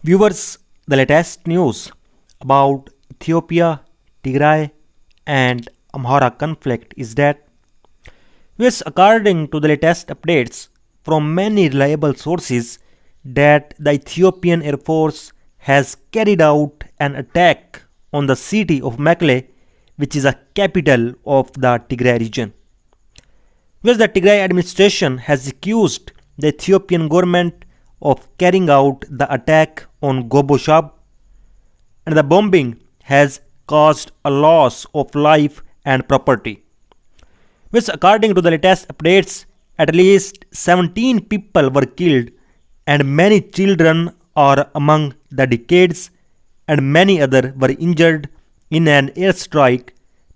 Viewers, the latest news about Ethiopia, Tigray, and Amhara conflict is that, yes, according to the latest updates from many reliable sources, that the Ethiopian Air Force has carried out an attack on the city of Mekelle, which is a capital of the Tigray region. Yes, the Tigray administration has accused the Ethiopian government of carrying out the attack on Goboshab, and the bombing has caused a loss of life and property. Which, according to the latest updates, at least 17 people were killed, and many children are among the decades, and many others were injured in an airstrike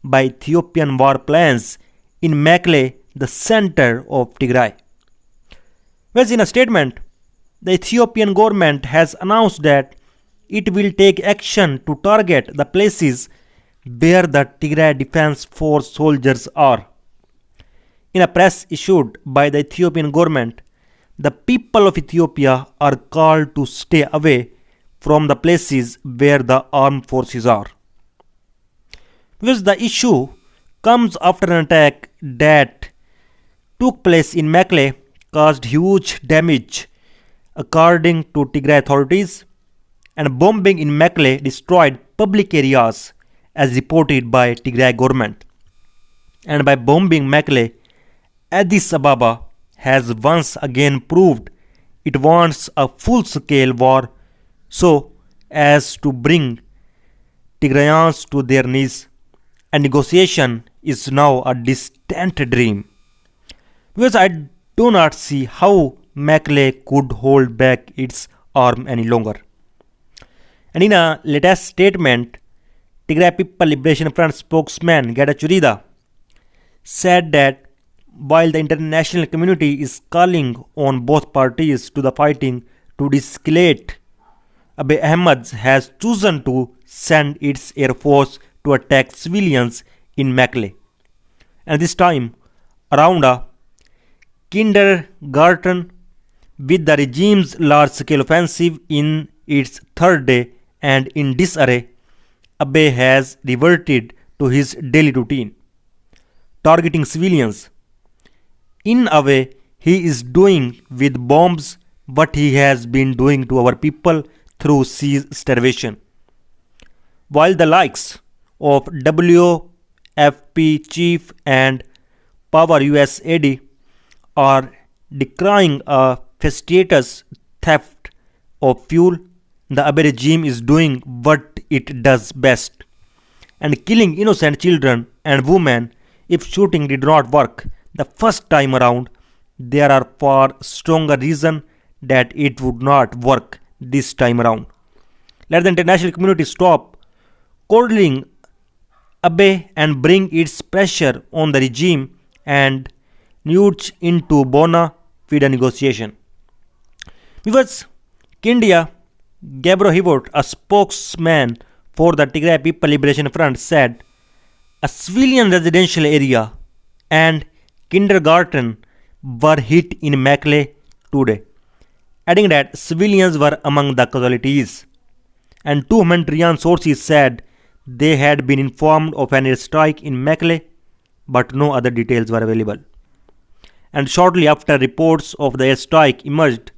by Ethiopian warplanes in Mekelle, the center of Tigray. Whereas in a statement, the Ethiopian government has announced that it will take action to target the places where the Tigray Defense Force soldiers are. In a press issued by the Ethiopian government, the people of Ethiopia are called to stay away from the places where the armed forces are. Because the issue comes after an attack that took place in Mekelle caused huge damage according to Tigray authorities, and bombing in Mekelle destroyed public areas as reported by Tigray government. And by bombing Mekelle, Addis Ababa has once again proved it wants a full-scale war so as to bring Tigrayans to their knees, and negotiation is now a distant dream. Because I do not see how Mekelle could hold back its arm any longer. And in a latest statement, Tigray People Liberation Front spokesman Getachew Reda said that while the international community is calling on both parties to the fighting to de-escalate, Abiy Ahmed has chosen to send its air force to attack civilians in Mekelle. And this time around a kindergarten, with the regime's large-scale offensive in its third day and in disarray, Abiy has reverted to his daily routine, targeting civilians. In a way, he is doing with bombs what he has been doing to our people through siege starvation. While the likes of WFP chief and Power USAID are decrying a festitious theft of fuel, the Abiy regime is doing what it does best, and killing innocent children and women. If shooting did not work the first time around, there are far stronger reasons that it would not work this time around. Let the international community stop coddling Abiy and bring its pressure on the regime and nudge into bona fide negotiation. Because Kindia Gabrahivot, a spokesman for the Tigray People Liberation Front, said a civilian residential area and kindergarten were hit in Mekelle today, adding that civilians were among the casualties. And two humanitarian sources said they had been informed of an airstrike in Mekelle, but no other details were available. And shortly after reports of the airstrike emerged,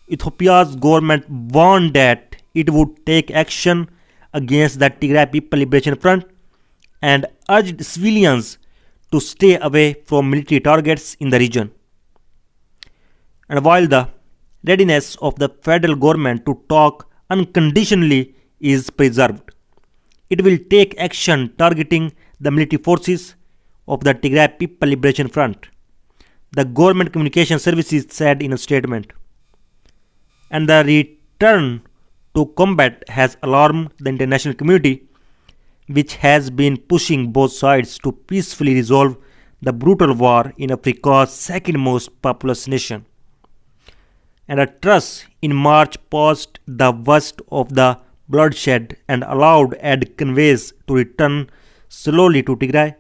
Ethiopia's government warned that it would take action against the Tigray People Liberation Front and urged civilians to stay away from military targets in the region. And while the readiness of the federal government to talk unconditionally is preserved, it will take action targeting the military forces of the Tigray People Liberation Front, the government communication services said in a statement. And the return to combat has alarmed the international community, which has been pushing both sides to peacefully resolve the brutal war in Africa's second most populous nation. And a truce in March paused the worst of the bloodshed and allowed aid convoys to return slowly to Tigray,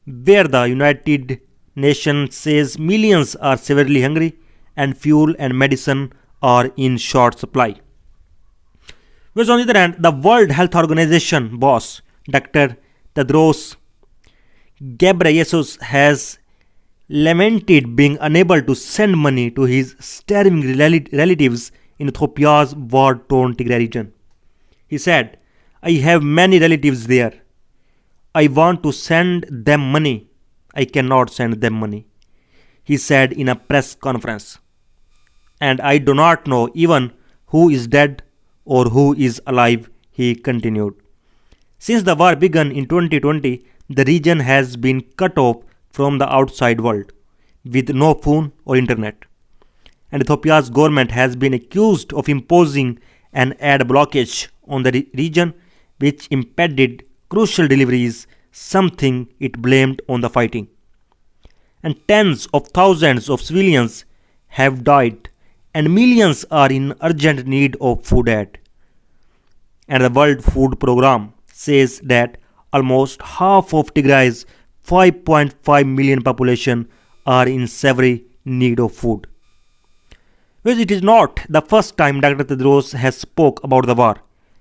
where the United Nations says millions are severely hungry and fuel and medicine are in short supply. Whereas on the other hand, the World Health Organization boss, Dr. Tedros Ghebreyesus, has lamented being unable to send money to his starving relatives in Ethiopia's war-torn Tigray region. He said, "I have many relatives there. I want to send them money. I cannot send them money," he said in a press conference. "And I do not know even who is dead or who is alive," he continued. Since the war began in 2020, the region has been cut off from the outside world, with no phone or internet. And Ethiopia's government has been accused of imposing an aid blockage on the region, which impeded crucial deliveries, something it blamed on the fighting. And tens of thousands of civilians have died, and millions are in urgent need of food aid. And the World Food Programme says that almost half of Tigray's 5.5 million population are in severe need of food. Well, it is not the first time Dr. Tedros has spoke about the war.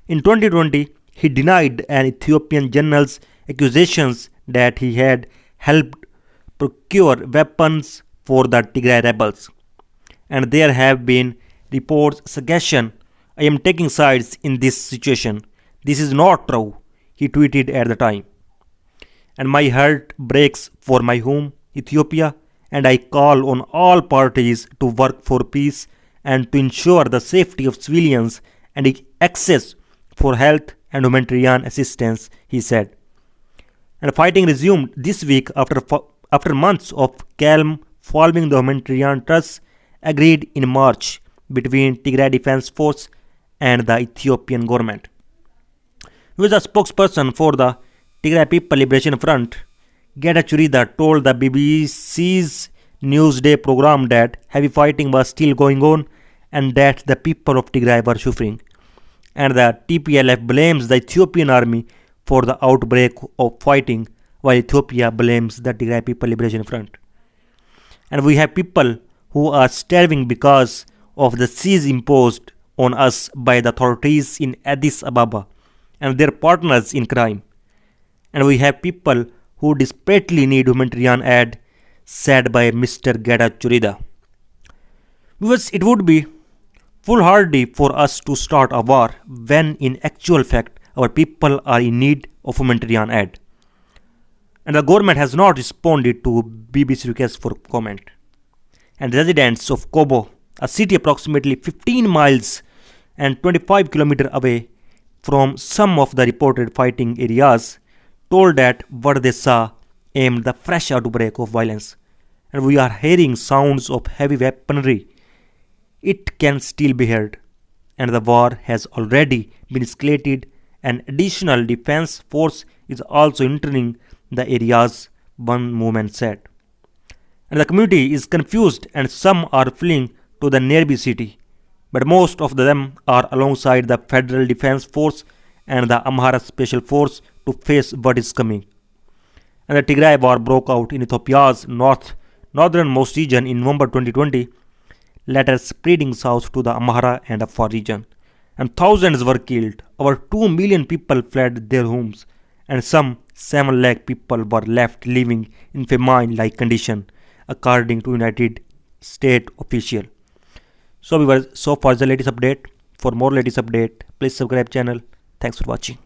In 2020, he denied an Ethiopian general's accusations that he had helped procure weapons for the Tigray rebels. And there have been reports suggesting, "I am taking sides in this situation. This is not true," he tweeted at the time. "And my heart breaks for my home, Ethiopia, and I call on all parties to work for peace and to ensure the safety of civilians and access for health and humanitarian assistance," he said. And fighting resumed this week after months of calm following the humanitarian truce agreed in March between Tigray Defense Force and the Ethiopian government. Who is a spokesperson for the Tigray People Liberation Front, Getachew Reda, told the BBC's Newsday program that heavy fighting was still going on and that the people of Tigray were suffering. And the TPLF blames the Ethiopian army for the outbreak of fighting, while Ethiopia blames the Tigray People Liberation Front. And we have people who are starving because of the siege imposed on us by the authorities in Addis Ababa and their partners in crime. And we have people who desperately need humanitarian aid, said by Mr. Getachew Reda. Because it would be foolhardy for us to start a war when in actual fact our people are in need of humanitarian aid. And the government has not responded to BBC request for comment. And residents of Kobo, a city approximately 15 miles and 25 kilometers away from some of the reported fighting areas, told that what they saw aimed the fresh outbreak of violence. And we are hearing sounds of heavy weaponry. It can still be heard. And the war has already been escalated. An additional defense force is also entering the areas, one movement said. And the community is confused and some are fleeing to the nearby city. But most of them are alongside the Federal Defense Force and the Amhara Special Force to face what is coming. And the Tigray war broke out in Ethiopia's northernmost region in November 2020, later spreading south to the Amhara and Afar region. And thousands were killed. Over 2 million people fled their homes, and some 7 lakh people were left living in famine-like condition, according to United States official. So viewers, so far is the latest update. For more latest update, please subscribe channel. Thanks for watching.